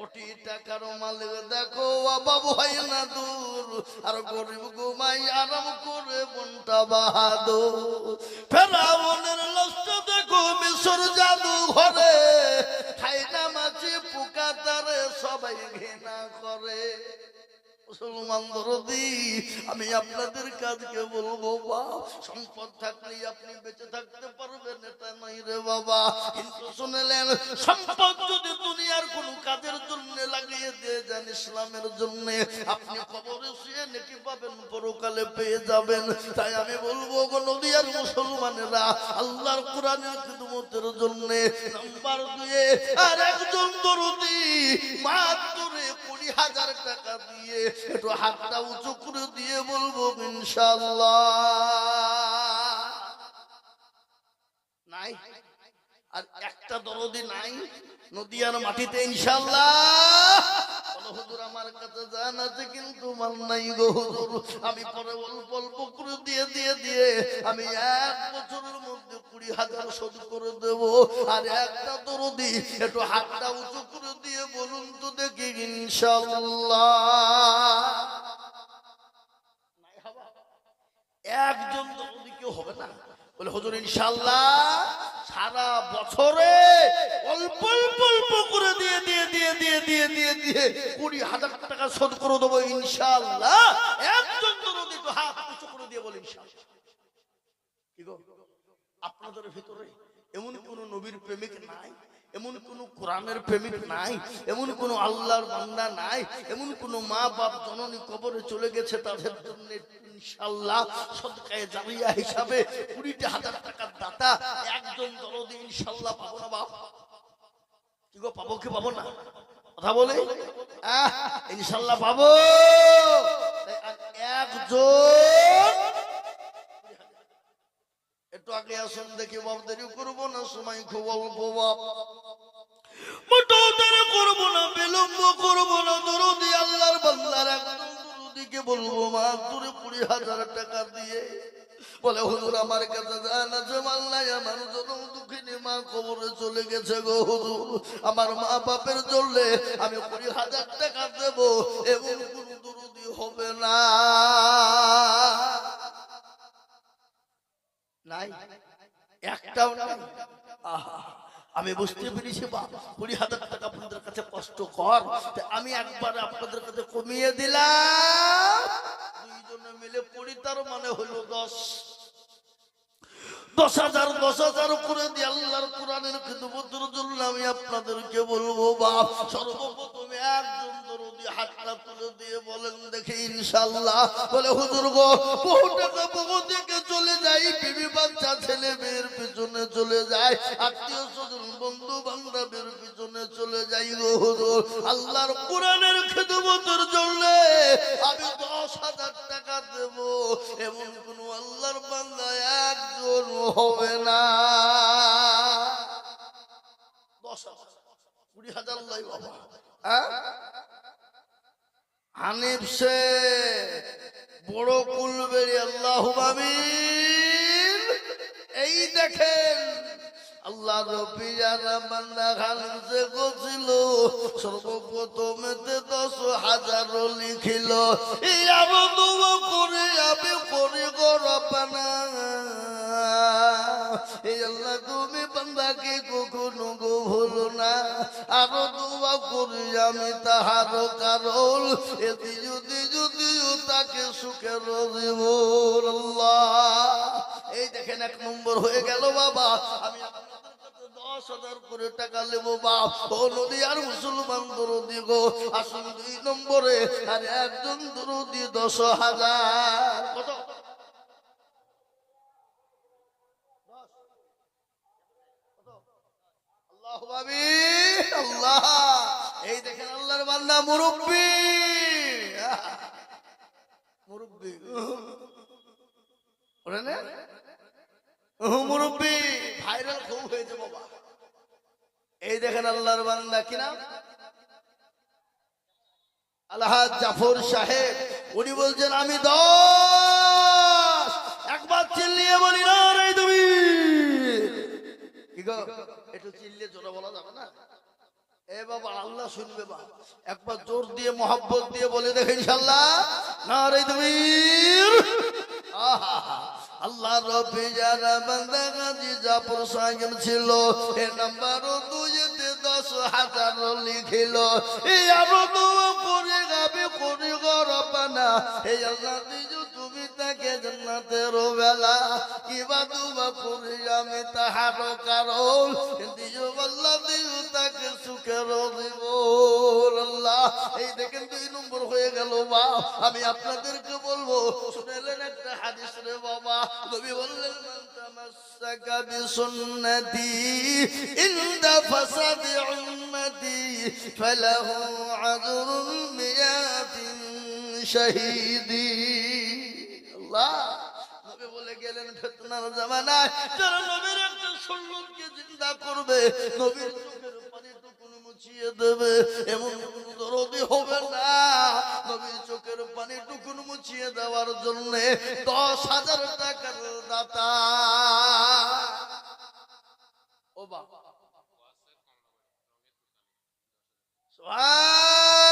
কোটি টাকার মালিক দেখো বাবু হয় না দূর, আর গরিব ঘুমাই আরাম করে মনটা বাহাদুর। ফেরাউনের লাশ দেখো মিশর জাদু ঘরে, খাই না মাছি পোকা তারে সবাই ঘৃণা করে। মুসলমান দরদি, আমি আপনাদের কাজকে বলবো বাপ, সম্পদ থাকলে আপনি বেঁচে থাকতে পারবেন এটা নাই রে বাবা। কিন্তু শুনলেন, সম্পদ যদি দুনিয়ার কোন কাজের জন্য লাগিয়ে দিয়ে যান, ইসলামের জন্য, আপনি কবরে শুয়ে নেকি পাবেন, পরকালে পেয়ে যাবেন। তাই আমি বলবো গো নদিয়ার মুসলমানেরা, আল্লাহর কোরআনের খিদমতের জন্য নাম্বার 2 আর একজন দরদি মাত্র 20,000 টাকা দিয়ে একটু হাতটা উঁচু করে দিয়ে বলবো ইনশাআল্লাহ। নাই আর একটা দরদি নাই নদিয়ার মাটিতে ইনশাআল্লাহ? হুজুর আমার কাছে জান আছে কিন্তু মান নাই গো হুজুর। আমি পরে অল্প অল্প করে দিয়ে দিয়ে দিয়ে আমি 1 বছরের মধ্যে 20,000 শোধ করে দেব। আর একটা দরদি একটু হাতটা উঁচু করে দিয়ে বলুন তো দেখি ইনশাআল্লাহ। একজন দরদি কেউ হবে না? বলে হুজুর ইনশাআল্লাহ সারা বছরে অল্প অল্প অল্প করে দিয়ে দিয়ে দিয়ে দিয়ে দিয়ে দিয়ে দিয়ে 20,000 টাকা শোধ করে দেবো ইনশাআল্লাহ। একজন দরদি তো হাত উঁচু করে দিয়ে বলে ইনশাআল্লাহ। কি গো, আপনাদের ভিতরে এমন কোন নবীর প্রেমিক নাই, এমন কোন কোরআনের প্রেমিক নাই, এমন কোন আল্লাহর বান্দা নাই, এমন কোন মা বাপ জননী কবরে চলে গেছে, তাদের জন্য ইনশাআল্লাহ সদকায়ে জারিয়া হিসাবে 20,000 টাকার দাতা একজন দরদি ইনশাআল্লাহ পাবো না বাপ? কি গো, পাবো কি পাবো না? কথা বলে ইনশাআল্লাহ পাবো। একজন একটু আগে আসুন দেখি বাপ, দেরি করবো না, সময় খুব অল্প বাপ, মোটেও দেরি করবো না, বিলম্ব করবো না। দরদি আল্লাহর বান্দার একজন দরদিকে বলবো মাত্র 20,000 টাকা দিয়ে বলে হুজুর আমার কাছে জান আছে মাল নাই, আমার জন্য দুঃখিনী মা কবরে চলে গেছে গো হুজুর, আমার মা বাপের জন্যে আমি 20,000 টাকা দেব, এবং কোন দরদি হবে না? নাই, একটাও নাই। আহা, আমি বুঝতে পেরেছি বা 20,000 টাকা আপনাদের কাছে কষ্ট কর, আমি একবার আপনাদের কাছে কমিয়ে দিলাম। দুইজনে মিলে 20, তার মানে হলো 10,000 10,000 করে দিয়ে আল্লাহর কোরআনের খিদমতের জন্য আমি আপনাদেরকে বলবো বাপ, সর্বপ্রথমে একজন দরদি হাতটা তুলে দিয়ে বলেন দেখি ইনশাআল্লাহ। বলে হুজুর গো, বহু টাকা বহু দিকে চলে যায়, বিবি বাচ্চা ছেলে মেয়ের পিছনে চলে যায়, আত্মীয় স্বজন বন্ধু বান্ধবের পিছনে চলে যাই গো হুজুর, আল্লাহর কোরআনের খিদমতের জন্য আমি 10,000 টাকা দেব, এমন কোন আল্লাহর বান্দা একজন হবে না। 10,000 20,000 লাই বাবা। হানিফ সে বড় কুলবেরি, আল্লাহু আমিন। এই দেখেন আল্লাহ রবিয়ারা বান্দা খালসে গছিল, সর্বপ্রথমেতে 10,000 লিখিল, এই আরো দোয়া করে আমি করি গো রব্বানা, এই আল্লাহ তুমি বান্দাকে কখনো গো ভুলো না, আরো দোয়া করি আমি তাহার কারণ, এতে যদি যদিও তাকে সুখের জীবন। আল্লাহ, এই দেখেন 1 নম্বর হয়ে গেল বাবা। আমি 10,000 করে টাকা নেবো বাপ, ও নদিয়ার মুসলমান দরদি গো, আসুন 2 নম্বরে আর একজন দরদি 10,000। কত? আল্লাহু আমিন। আল্লাহ, এই দেখেন আল্লাহর বান্দা মুরব্বি, মুরব্বি ওরে না মুরব্বি ভাইরাল খুব হয়েছে বাবা। এই দেখেন আল্লাহর বান্দা, কি নাম? আলহাজ জাফর সাহেব। উনি বলছেন আমি 10, একবার চিল্লিয়ে বলি না রে তুমি। কি গো, একটু চিল্লিয়ে জোরে বলা যাবে না? এ বাবা আল্লাহ শুনবে বা একবার জোর দিয়ে মোহাব্বত দিয়ে বলে দেখে ইনশাআল্লাহ নারে তাকবীর। আহা আল্লাহ রব্বি যারা বান্দা গাজী জাফর সাহেব ছিল এ নাম্বার 2 তে 10,000 লিখিল এ আরো দোয়া করে গাবে করে রব্বানা হে আল্লাহ দিজু তুমি তাকে জান্নাতের বেলা কিবা দুবা করে আমি তাহার কারণ দিজু আল্লাহ দিজু তাকে সুখের জীবন। আল্লাহ এই দেখেন 2 নম্বর হয়ে গেল বা আমি আপনাদেরকে বলবো শুনেলেন একটা হাদিস রে বাবা নবী বললেন মান তামাসসাকা বিসুন্নতি ইনদা ফাসাদি উম্মতি ফালাহু আজরুন মিয়াতিন শাহীদি। আল্লাহ নবী বলে গেলেন ফিতনার জামানায় যারা নবীর একটা সুন্নতকে জিন্দা করবে নবীর চোখের পানিটুকু মুছিয়ে দেবে এমন কোন দরদি হবে না। নবীর চোখের পানিটুকু মুছিয়ে দেওয়ার জন্য 10,000 টাকার দাতা। ও বাবা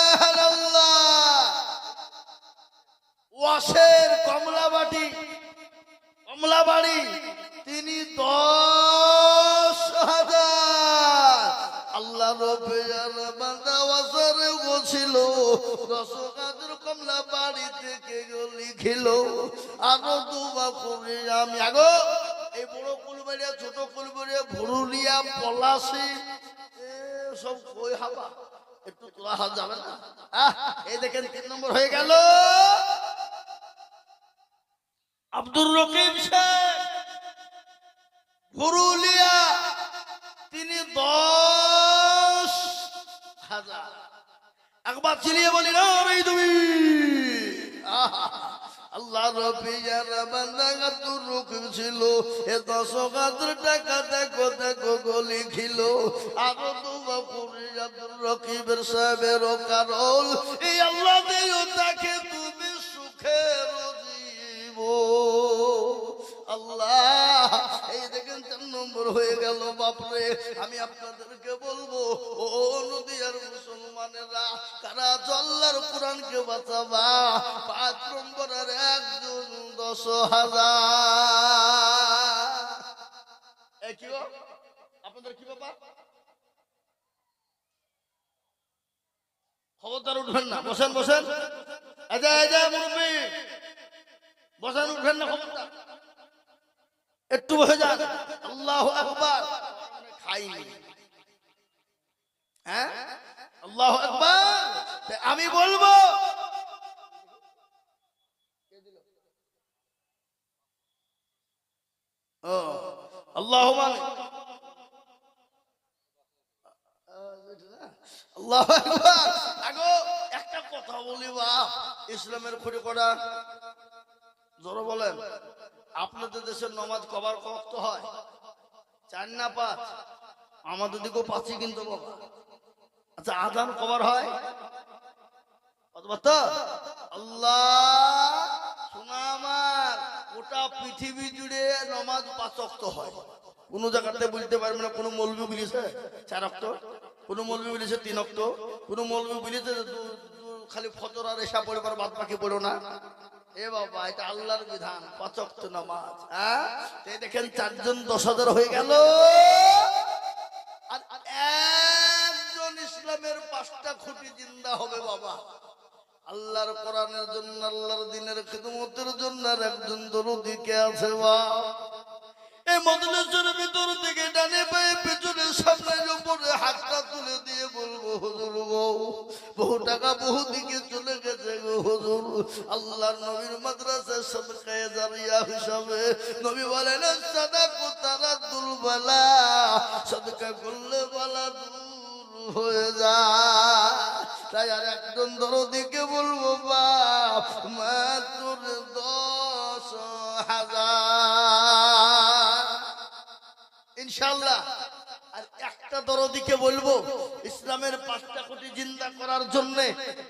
সুবহানাল্লাহ। ওয়াশের কমলাবাড়ি তিনি 10,000। আল্লাহ রব্বির বান্দা ওয়াশের গোছিল 10,000 কমলাবাড়ি থেকে লিখিল আরো দুবা করে আমি আগো এই বড় কুলবাড়িয়া ছোট কুলবাড়িয়া ভুরুলিয়া পলাশি সব কই হাবা একটু তোলা হাত যাবে না। এই দেখেন 3 নম্বর হয়ে গেল আব্দুর রকিব শেখ পুরুলিয়া তিনি 10,000। একবার চিলিয়ে বলি না তুমি আল্লাহ রব্বি যারা বান্দা আব্দুর রকিব ছিল এ 10,000 টাকা দেখো দেখো গলি খিল আরো দুবা করে আব্দুর রকিবের সাহেবের কারণ এই আল্লাহ দিও তাকে তুমি সুখের আল্লাহ। এই দেখেন 4 নম্বর হয়ে গেল বাপরে আমি আপনাদেরকে বলবো ও নদীর মুসলমানেরা কারা আল্লাহর কোরআনকে বাঁচাবা 5 নম্বর আর একজন 10,000। কি আপনাদের কি ব্যাপার খবরদার উঠবেন না বসেন বসেন মুরব্বী বসেন উঠবেন না খবরদার একটু বসে যান। আল্লাহু আকবার খাইনি হ্যাঁ আল্লাহু আকবার আমি বলবো ও আল্লাহুম্মা আল্লাহু আকবার। আগো একটা কথা বলি বা ইসলামের খুঁটি করা জোরে বলেন আপনাদের দেশের নামাজ কবার কত হয় 4 না 5? আমাদের দিকেও 5ই কিন্তু বাবা। আচ্ছা আযান কবার হয় কত? আল্লাহ শোনা আমার গোটা পৃথিবী জুড়ে নামাজ 5 ওয়াক্ত হয়। কোন জায়গাতে বলতে পারবে না কোন মৌলবি বলেছে 4 ওয়াক্ত, কোন মৌলবি বলেছে 3 ওয়াক্ত, কোন মৌলবি বলেছে খালি ফজর আর এশা পড়বার বাদ বাকি পড়ো না। এ বাবা এটা আল্লাহর বিধান 5 ওয়াক্ত নামাজ। হ্যাঁ এই দেখেন 4 জন 10,000 হয়ে গেল আর একজন ইসলামের 5টা খুঁটি জিন্দা হবে বাবা আল্লাহর কোরআনের জন্য আল্লাহর দ্বীনের খিদমতের জন্য আর একজন দরদি কে আছে বাপ। এই মজলিসের ভিতর থেকে ডানে পায়ে পেছনে সামনে উপরে হাতটা তুলে দিয়ে বলবো হুজুর গো বহু টাকা বহু দিকে চলে গেছে গো হুজুর। আল্লাহর নবীর মাদ্রাসায় সদকায়ে জারিয়া হিসাবে নবী বলেন সাদাকু তারাদ্দুল বালা সদকা করলে বালা দূর হয়ে যায়। তাই আর একজন দরদিকে বলবো বাপ মাত্র 10,000 ইনশাআল্লাহ। আর একটা দরদিকে বলবো ইসলামের 5টা কোটি জিন্দা করার জন্য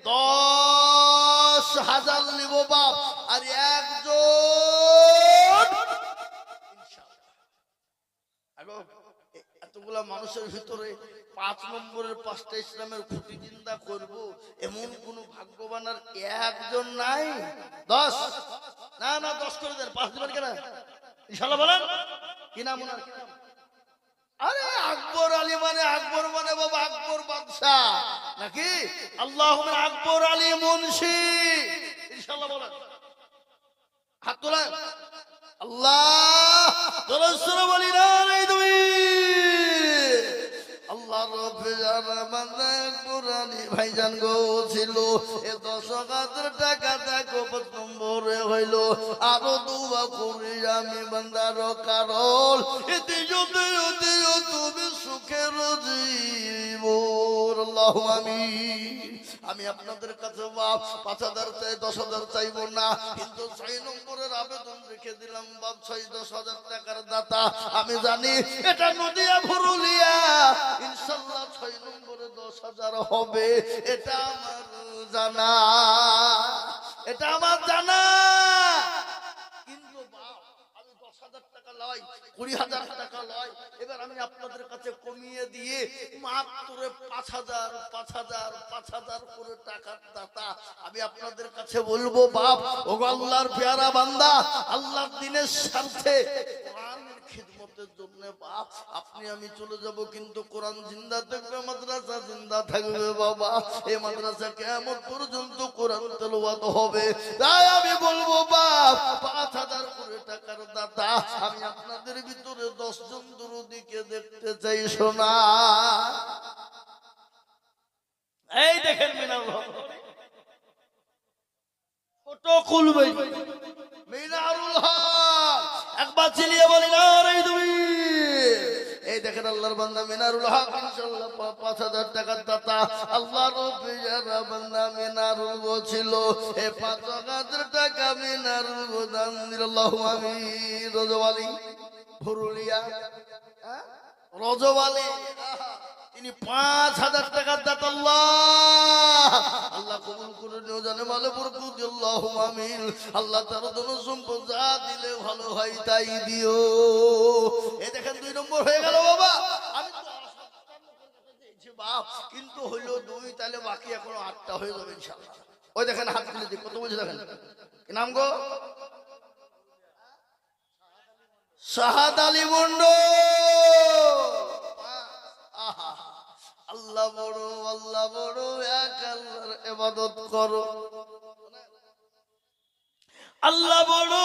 10,000 নিব বাপ আর একজন ইনশাআল্লাহ। এতগুলা মানুষের ভিতরে 5 নম্বরের 5টা ইসলামের খুঁটি চিন্তা করব, এমন কোন ভাগ্যবান আর একজন নাই? 10 না না 10 করে দেন, 5 দিবেন কেন ইনশাআল্লাহ বলেন। কি নাম ওনার? আরে আকবর আলী মানে আকবর মানে বাবা আকবর বাদশাহ নাকি? আল্লাহুম্মা আকবর আলী মুন্সি ইনশাআল্লাহ বলেন। হাত তোলেন। আল্লাহ দরুদ বলি না রে তুমি। আল্লাহ রব্বে জানা বান্দা কুরআনি ভাইজান গো ছিল এ 10,000 টাকা দেখো 5 নম্বরে হইল। আরো দুয়া করি আমি বান্দার কারণ এতে যদি তুমি সুখের জীবন। আল্লাহুম্মা আমিন। আমি আপনাদের কাছে বাপ 5,000 চাই 10,000 চাইবো না, কিন্তু 6 নম্বরের আবেদন রেখে দিলাম বাপ 6-10,000 টাকার দাতা। আমি জানি এটা নদিয়া পুরুলিয়া ইনশাআল্লাহ 6 নম্বরে 10,000 হবে, এটা আমার জানা, এটা আমার জানা। কিন্তু বাপ আমি 10,000 টাকা লয় 20,000 টাকা লয়, এবার আমি আপনাদের কাছে কমিয়ে দিয়ে মাত্র 5,000 করে টাকার দাতা আমি আপনাদের কাছে বলবো বাপ ও আল্লাহর পেয়ারা বান্দা, আল্লাহর দ্বীনের স্বার্থে কোরআনের খিদমতের জন্য বাপ আপনি আমি চলে যাব, কিন্তু কোরআন জিন্দা থাকবে, মাদ্রাসা জিন্দা থাকবে বাবা। এই মাদ্রাসা কিয়ামত পর্যন্ত কোরআন তেলাওয়াত হবে। তাই আমি বলবো বাপ 5,000 করে টাকার দাতা আমি আপনাদের ভিতরে 10 জন দুরুদিকে দেখতে চাই সোনা। এই দেখেন মিনার ফটো খুলবে মিনারুল হক, একবার চিলিয়ে বলি না রে তুমি। এই দেখেন আল্লাহর বান্দা মিনারুল হক ইনশাআল্লাহ 5,000 টাকার দাতা। আল্লাহর পেয়ারা বান্দা মিনারুল বলছিল এই 5,000 টাকা মিনারুল দান দিল। আল্লাহুম্মা আমিন। রজওয়ালি পুরুলিয়া রজওয়ালি তিনি 5,000 টাকার দাতা। আল্লাহ কবুল করে নিও জানে মালে বরকত দিও। আল্লাহুম্মা আমিন। আল্লাহ তার ধন সম্পদ যা দিলে ভালো হয় তাই দিও। এই দেখেন 2 নম্বর হয়ে গেল বাবা। আমি তো দিয়েছি বাপ, কিন্তু হইলো 2, তাহলে বাকি এখনো 8টা হয়ে যাবে ইনশাআল্লাহ। ওই দেখেন হাত তুলে দি কত বলছে দেখেন। কি নাম গো? শাহাদ আলী মন্ডল। আল্লাহ বড় এক আল্লাহর ইবাদত করো। আল্লাহ বড়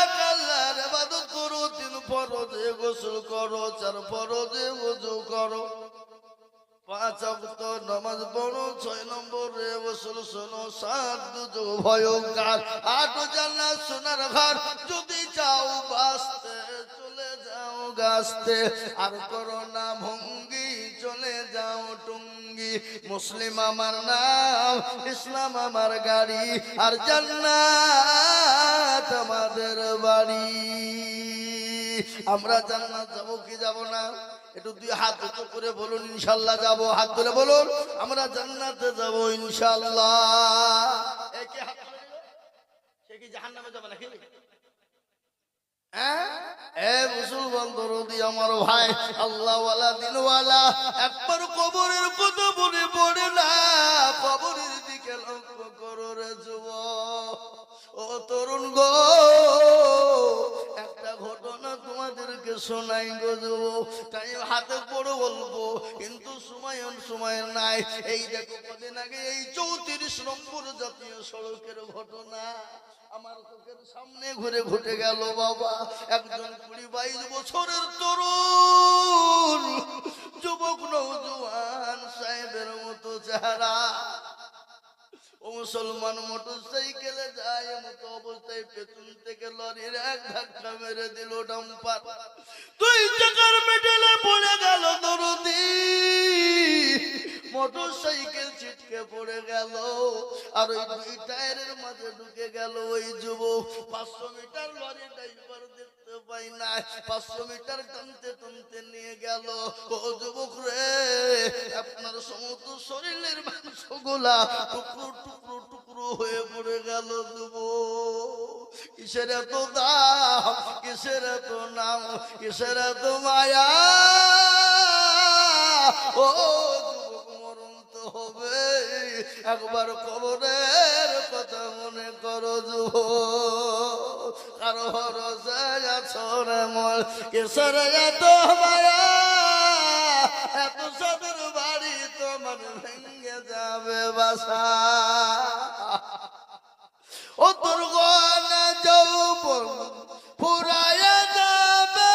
এক আল্লাহর ইবাদত করো। 3 ফরজে গোসল করো, 4 ফরজে ওযু করো, 5 ওয়াক্ত নামাজ পড়ো, 6 নম্বরে গোসল শোনো, 7 দুজো ভয়ঙ্কর, 8 জান্নাত সোনার ঘর। যদি চাও বাঁচতে চলে যাও গাছতে, আর করো না ভঙ্গি চলে যাও টুঙ্গি। মুসলিম আমার নাম, ইসলাম আমার গাড়ি, আর জান্নাত আমাদের বাড়ি। আমরা জান্নাত যাব কি যাব না? একটু 2 হাত উঁচু করে বলুন ইনশাআল্লাহ যাব। হাত তুলে বলুন আমরা জান্নাতে যাব ইনশাআল্লাহ। একে হাত তুলে দিল সে কি জাহান্নামে যাবে নাকি? মুসলমান দরদি আমার ভাই আল্লাহওয়ালা দিনওয়ালা, একবার কবরের কথা মনে পড়ে না? কবরের দিকে লক্ষ্য করো রে যুবক ও তরুণ গো। একটা ঘটনা তোমাদেরকে শোনাই গো যুবক, তাই হাতে পড়ে বলবো, কিন্তু সময় নাই। এই দেখো কদিন আগে এই 34 নম্বর জাতীয় সড়কের ঘটনা আমার চোখের সামনে ঘুরে গেল বাবা। একজন 20-22 বছরের তরুণ যুবক নওজোয়ান সাহেবের মতো চেহারা, ও মুসলমান মোটরসাইকেলে যায় মতো অবস্থায় পেছন থেকে লরির এক ধাক্কা মেরে দিল ডাম্পার। 2 চাকার মেডেলে পড়ে গেল দরদি, মোটরসাইকেল ছিটকে পড়ে গেল, আর ওই 2 টায়ারের মাঝে ঢুকে গেল ওই যুবক। 500 মিটার লরি ড্রাইভার দেখতে পাই না, 500 মিটার টানতে নিয়ে গেল। ও যুবক রে, আপনার সমস্ত শরীরের মাংসগুলা টুকরো হয়ে পড়ে গেল যুবক। কিসের এত দাম, কিসের এত নাম, কিসের এত মায়া? ও যুবক মরণ তো হবে, একবার কবরের কথা মনে করো যুবক। কারো ভরসা আছো রে মন কেসর এত মায়া, এত সাদের বাড়ি তোমার ভেঙে যাবে বাসা। ও তোর গনা যৌবন ফুরায়া যাবে,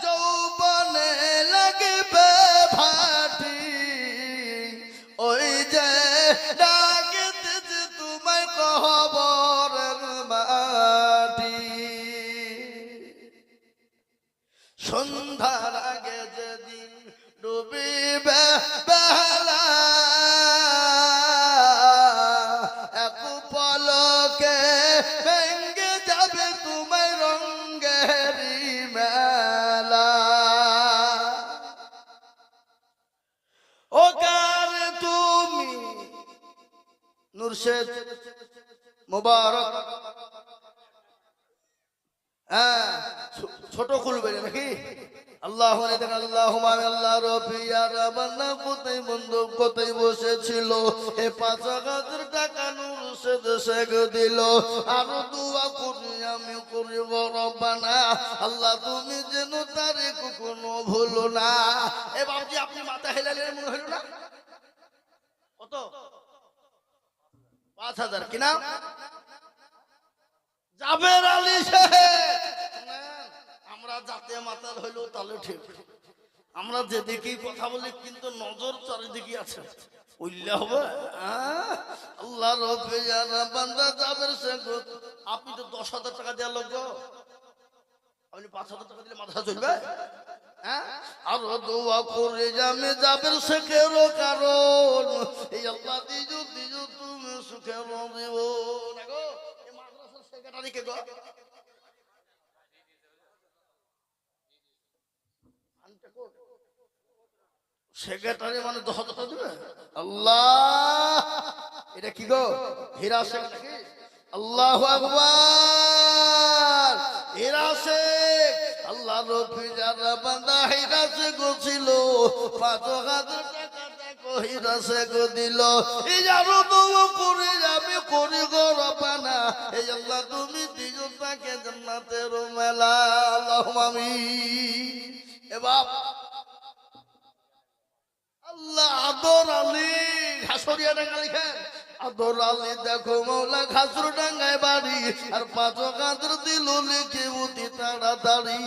যৌবনে লাগবে ভাটি, ওই যে ডাকিতেছে তোমায় কবরের মাটি। সন্ধ্যার আগে যেদিন ডুবিবে বেলা, এক পলকে ভেঙে যাবে তোমায় রঙ্গেরি মেলা। ও কার তুমি নুরশেদ মুবারক, হ্যাঁ ছোট খুলবে নাকি? আল্লাহ আল্লাহুম্মা আল্লাহ রব্বি ইয়া রাব্বানা, কোথায় বন্ধু কোথায় বসেছিল এ ৫,০০০ টাকা নুরশেদ শেখ দিল। আর দোয়া করি আমি করি গো রব্বানা, আল্লাহ তুমি যেন তারে কখনো ভুলো না। এ বাবজি আপনি মাথা হেলালেন মনে হলো না? কত? ৫,০০০ কিনা? জাবের আলী সাহেব, আমরা যাতে মাতাল হইলো তাহলে ঠিক, আমরা যেদিকেই কথা বলি কিন্তু নজর চারিদিকে আছে, উল্লাহ হবে। আল্লাহ রব্বে জানা বান্দা জাবের শেখ, আপনি তো ১০,০০০ টাকা দেওয়ার লোক, আপনি ৫,০০০ টাকা দিলে মাথা চলবে? আর দোয়া করে যাবে জাবের শেখেরও কারণ এই আল্লাহ দিজু দিজু তুমি সুখে দিব না গো। এই মাদ্রাসার সেক্রেটারি কে গো? সেক্রেটারি মানে ১০,০০০ টাকা দিবে? আল্লাহ, এটা কি গো? হীরা শেখ নাকি? আল্লাহু আকবার। হীরা শেখ, আল্লাহ রব্বি যারা বান্দা হীরা শেখ ছিল, ৫,০০০ টাকা দেখো হীরা শেখ দিল। এই যারো দোয়া করে যাবে করি গো রব্বানা, এই আল্লাহ তুমি দিও তাকে জান্নাতের মেলা। আল্লাহুম্মা আমিন। এ বাপ আল্লাহ আদর আলী ঘাসরিয়া ডাঙ্গা লিখেন, আদর আলী দেখো মৌলা ঘাসর ডাঙ্গায় বাড়ি, আর ৫,০০০ দিল লিখে অতি তাড়াতাড়ি।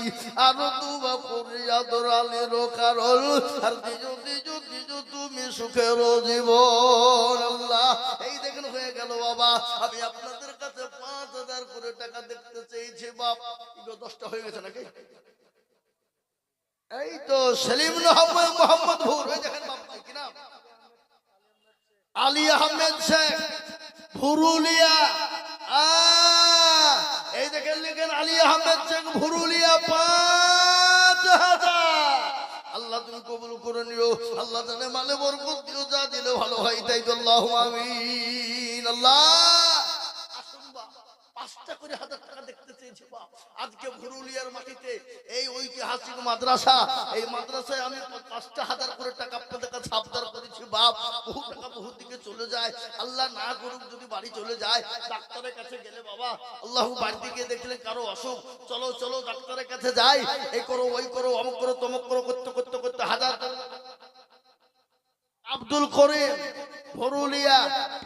আরো দুবা করি আদর আলীর কারণ, আর দিজো দিজো দিজো তুমি সুখের জীবন। আল্লাহ এই দেখেন হয়ে গেল বাবা, আমি আপনাদের কাছে ৫,০০০ করে টাকা দেখতে চেয়েছি বাপ। ১০টা হয়ে গেছে নাকি? এই তো সেলিম মোহাম্মদ ভুর, ওই দেখেন বাপজি কি নাম? আলী আহমেদ শেখ ভুরুলিয়া। এই দেখেন লিখেন আলী আহমেদ শেখ ভুরুলিয়া ৫,০০০। আল্লাহ তুমি কবুল করে নিও, আল্লাহ জানে মানে বরকত দিও, যা দিলে ভালো হয় তাই তো। আল্লাহুম্মা আমিন। আল্লাহ ৫টা করে ১,০০০ টাকা দেখতে চেয়েছি বাপ। আজকে ভুরুলিয়ার মাটিতে এই ঐতিহাসিক মাদ্রাসা, এই মাদ্রাসায় আমি ৫,০০০ করে টাকা আপনাদের কাছে আবদার করেছি বাপ। বহু টাকা বহু দিকে চলে যায়, আল্লাহ না করুক যদি বাড়ি চলে যায়। ডাক্তারের কাছে গেলে বাবা আল্লাহ বাড়িতে গিয়ে দেখলেন কারো অসুখ, চলো চলো ডাক্তারের কাছে যাই, এই করো ওই করো অমুক করো তমুক করো করতে করতে করতে হাজার। আব্দুল করিম ভুরুলিয়া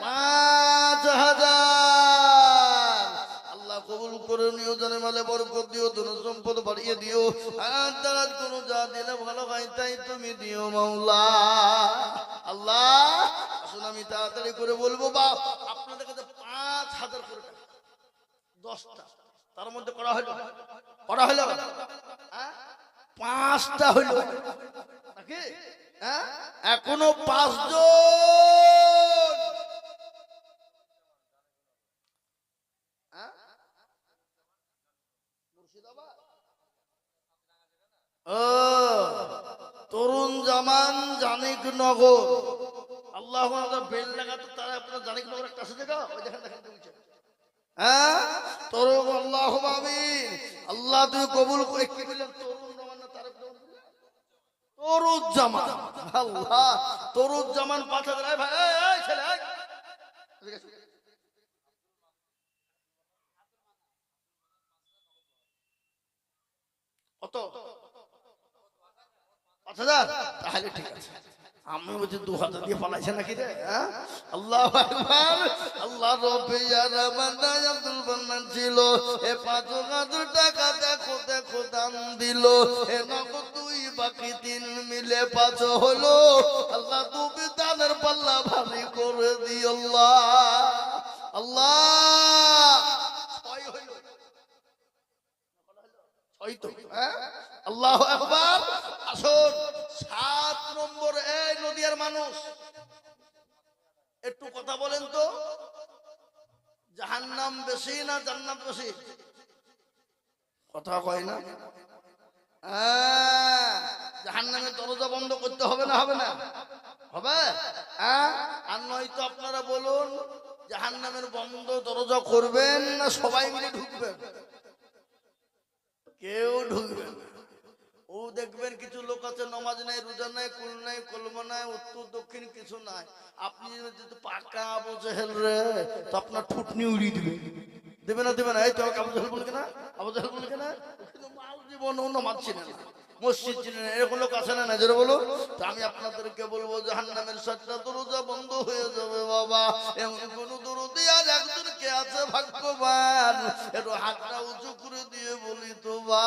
৫,০০০। আল্লাহ কবুল করে নিও, জানে মালে বরকত দিও, ধন সম্পদ বাড়িয়ে দিও, আর তারা কোনো যা দিলে ভালো হয় তাই তুমি দিও মাওলা। আল্লাহ আসুন আমি তাড়াতাড়ি করে বলবো বাপ, আপনাদের কাছে ৫,০০০ করে টাকা ১০টা, তার মধ্যে করা হলো ৫টা হইল নাকি? এখনো ৫ জন। তরুণ জামান জানিক নগর। আল্লাহ বেল লাগাতো তারা আপনার জানিক নগর একটা আছে জায়গা, ওই দেখেন দেখেন তরুণ। আল্লাহুম্মা আমিন। আল্লাহ তুই কবুল করে। কি বললেন? তরুণ জামান না তারেক জামান? তরুজ্জামান। আল্লাহ, তরুজ্জামান 5,000। ভাই এই ছেলে কত? 5,000? তাহলে ঠিক আছে। আমি বলছি 2,000 দিয়ে পালাইছে নাকি রে? আল্লাহু আকবার। আল্লাহ রব্বে যারা বান্দা আব্দুল বান্নান ছিল, এ 5,000 টাকা দেখো দেখো দান দিল। এ নগদ 2 বাকি 3 মিলে 5 হলো। আল্লাহ তুমি দানের পাল্লা ভারী করে দিও আল্লাহ। আল্লাহ 6 হলো। 6 তো, আল্লাহু আকবার। আসুন 7 নম্বর। এই নদিয়ার মানুষ একটু কথা বলেন তো, জাহান্নাম বেশি না জান্নাত বেশি? কথা কয় না। জাহান্নামের দরজা বন্ধ করতে হবে না? হবে না? হবে। আর নয়তো আপনারা বলুন, জাহান্নামের বন্ধ দরজা করবেন না সবাই মিলে ঢুকবেন? কেউ ঢুকবেন। ও দেখবেন কিছু লোক আছে, নামাজ নাই, রোজা নাই, কুল নাই, কলমা নাই, উত্তর দক্ষিণ কিছু নাই। আপনি যদি পাকা আবু জেহেল রে, তো আপনার ঠুটনি উড়িয়ে দিবে। দেবে না? দেবে না? এই তো আবু জেহেল বলকে না, আবু জেহেল বলকে না, মাল জীবন নামাজ চিনে না, মসজিদ চিনে না, এরকম লোক আছে না? নজরে বলো তো। আমি আপনাদেরকে বলবো, জাহান্নামের 7টা দরজা বন্ধ হয়ে যাবে বাবা। এমন কোন দরদি আর একজন কে আছে ভাগ্যবান? একটু হাতটা উঁচু করে দিয়ে বলি তো বা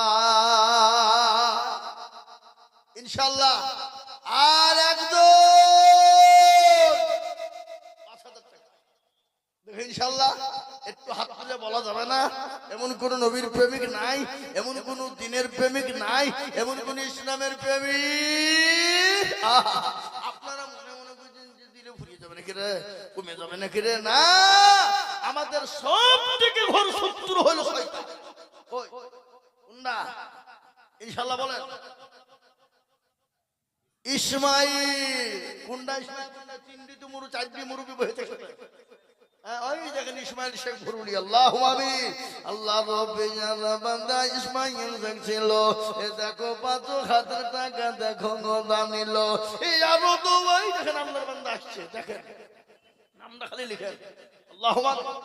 ইনশাআল্লাহ। আর একজন 5,000 টাকা দেখে ইনশাআল্লাহ। একটু হাত তুলে বলা যাবে না? এমন কোন নবীর প্রেমিক নাই, এমন কোন দিনের প্রেমিক নাই, এমন কোন ইসলামের প্রেমিক। আপনারা মনে মনে বুঝেন যে দিলে ফুরিয়ে যাবে নাকি রে, কমে যাবে নাকি রে? না, আমাদের সব থেকে ঘোর শত্রু হলো শয়তান। কই কোনটা? ইনশাআল্লাহ বলেন। ইসমাইল। কোনটা ইসমাইল? কোনটা? চিন্ডিত মুরু, চারটি মুরুবি বসে থাকে। ওই দেখেন ইসমাইল শেখ ভরুলি। আল্লাহু আমিন। আল্লাহ রব্বে যারা বান্দা ইসমাইল দেখছিল, এ দেখো 5,000 টাকা দেখো দান নিল। এই আরো তো ওই দেখেন আল্লাহর বান্দা আসছে, দেখেন নামটা খালি লিখেন। আল্লাহু আকবার।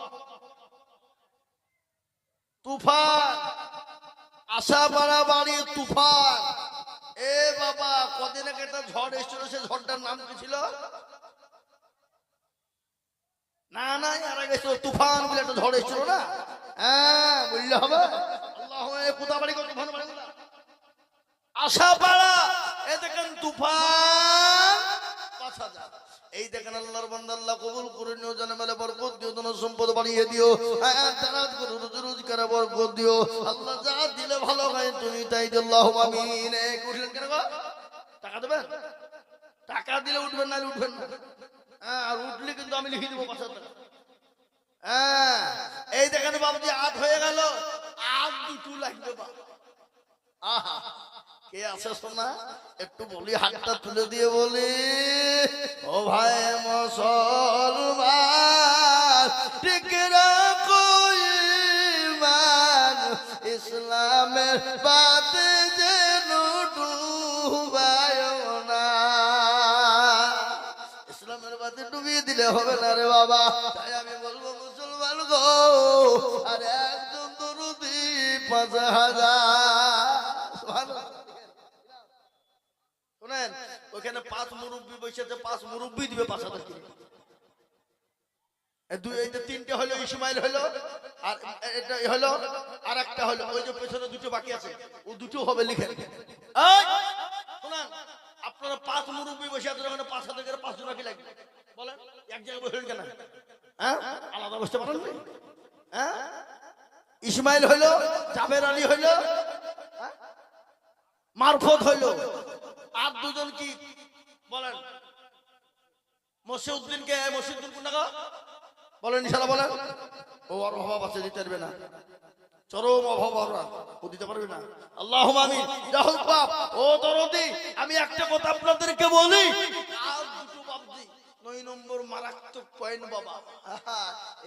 তুফান, আশা বাড়াবাড়ি তুফান। এ বাবা, কদিন আগে একটা ঝড় এসেছিল, সে ঝড়টার নাম কি ছিল? না না, আর আগে তুফান বলে একটা ঝড় এসেছিল না? বললে হবে। আল্লাহ কোথা বাড়ি তুফান বাড়ি আশা পাড়া। এ দেখেন তুফান 5,000। এই দেখেন আল্লাহর বান্দা, আল্লাহ কবুল করে নিও, জানে মেলে বরকত দিও, ধন সম্পদ বাড়িয়ে দিও, তারাত করে রোজগারে বরকত দিও। আল্লাহ যা দিলে ভালো হয় তুমি তাই দিও। আল্লাহু আমিন। উঠলেন কেন গো? টাকা দেবেন? টাকা দিলে উঠবেন, না উঠবেন না। আর উঠলে কিন্তু আমি লিখে দেবো 5,000 টাকা। এই দেখেন বাবুজি 8 হয়ে গেল, আর 2 লাগবে বা। আহা, কে আছে সোনা? একটু বলি, হাতটা তুলে দিয়ে বলি, ও ভাই মুসলমান, ঠিক রাখো ঈমান, ইসলামের বাতে যেন ডুবায়ও না। ইসলামের বাতে ডুবিয়ে দিলে হবে না রে বাবা। তাই আমি বলবো মুসলমান গো, আর একজন দরুদি 5,000। শোনেন, ওখানে 5 মুরব্বী বসেছে, 5 মুরব্বী দিবে 5,000 করে। এই যে 3টে হলো, ইসমাইল হলো, আর এটা হলো, আর একটা হলো, ওই যে পেছনে 2টো বাকি আছে, ও 2টো হবে, লিখেন। শোনেন, আপনারা 5 মুরব্বী বসে আছেন, ওখানে 5,000 করে 5 জন কি লাগবে বলেন? এক জায়গায় বসেন কেন? আলাদা বসতে পারেন? ইসমাইল হইলো, জাবের আলী হইলো, মারফত হইলো, আর 2 জন কি বলেন? মসিউদ্দিন কে? মসিউদ্দিন কোন টাকা বলেন? ইনশাআল্লাহ বলেন। ও আর অভাব আছে, দিতে পারবে না, চরম অভাব, ও দিতে পারবে না। আল্লাহুম্মা আমিন। যা হোক বাপ, ও দরদি, আমি একটা কথা আপনাদেরকে বলি, আর 2টো বাবজি দুই নম্বর মারাত্মক পয়েন্ট বাবা।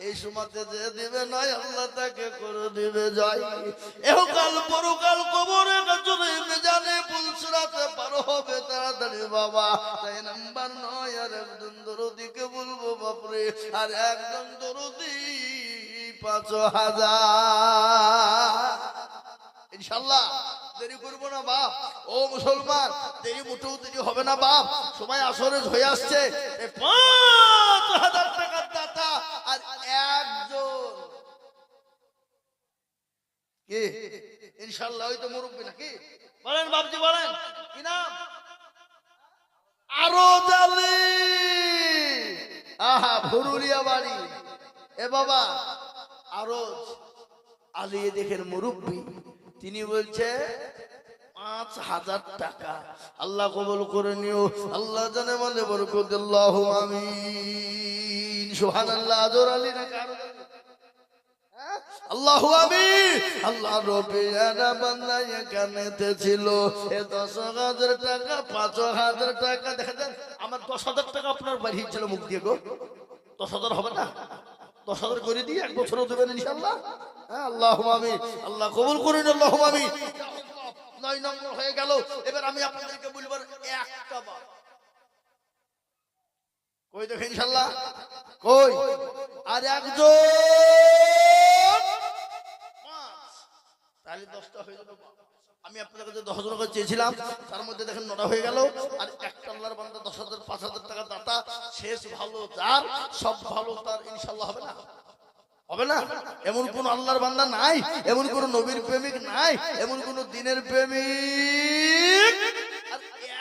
এই সময়তে যে দিবে নয় আল্লাহ তাকে করে দিবে জয়। এহকাল পরকাল কবরে গজরে মিজানে পুলসরাতে পার হবে তাড়াতাড়ি বাবা। তাই নাম্বার নয় আর একজন দরদিকে বলবো বাপরে, আর একজন দরদি 5000 ইনশাআল্লাহ। দেরি করবো না বাপ, ও মুসলমান, দেরি মোটেও দেরি হবে না বাপ। সময় আসরে হয়ে আসছে। 5000 টাকার দাতা আর একজন কি ইনশাআল্লাহ ওই তো মুরব্বি নাকি? বলেন বাপজি বলেন কি নাম? আরো জালি। আহা ভুরুলিয়া বাড়ি। এ বাবা আরজ আলী দেখেন মুরব্বি, তিনি বলছে 5000 টাকা। আল্লাহ কবুল করে নিও, আল্লাহ জানে মানে বরকত আল্লাহু আমিন সুবহানাল্লাহ। আজর আলী না কারো আল্লাহু আমিন। আল্লাহ রবিয়ানা বান্দা এখানেতে ছিল এ 10,000 টাকা 5,000 টাকা। দেখেন আমার 10,000 টাকা আপনার বাড়ি ছিল মুখ দিয়ে গো। 10,000 হবে না? 10,000 করে দিয়ে এক বছরও দেবেন ইনশাআল্লাহ। হ্যাঁ আল্লাহু আমিন। আল্লাহ কবুল করুন আল্লাহু আমিন। 9 নম্বর হয়ে গেল। এবার আমি আপনাদেরকে বলবো একটা বার কই দেখেন ইনশাআল্লাহ কই আর একজন 5 তাহলে 10টা হয়ে যাবে। আমি আপনাদের কাছে 10,000 টাকা চেয়েছিলাম, তার মধ্যে দেখেন 9টা হয়ে গেল। আর একটা আল্লাহর বান্দা 10,000 5,000 টাকা দাতা, শেষ ভালো যার সব ভালো তার ইনশাআল্লাহ হবে না? হবে না? এমন কোন আল্লাহর বান্দা নাই, এমন কোন নবীর প্রেমিক নাই, এমন কোন দিনের প্রেমিক। আর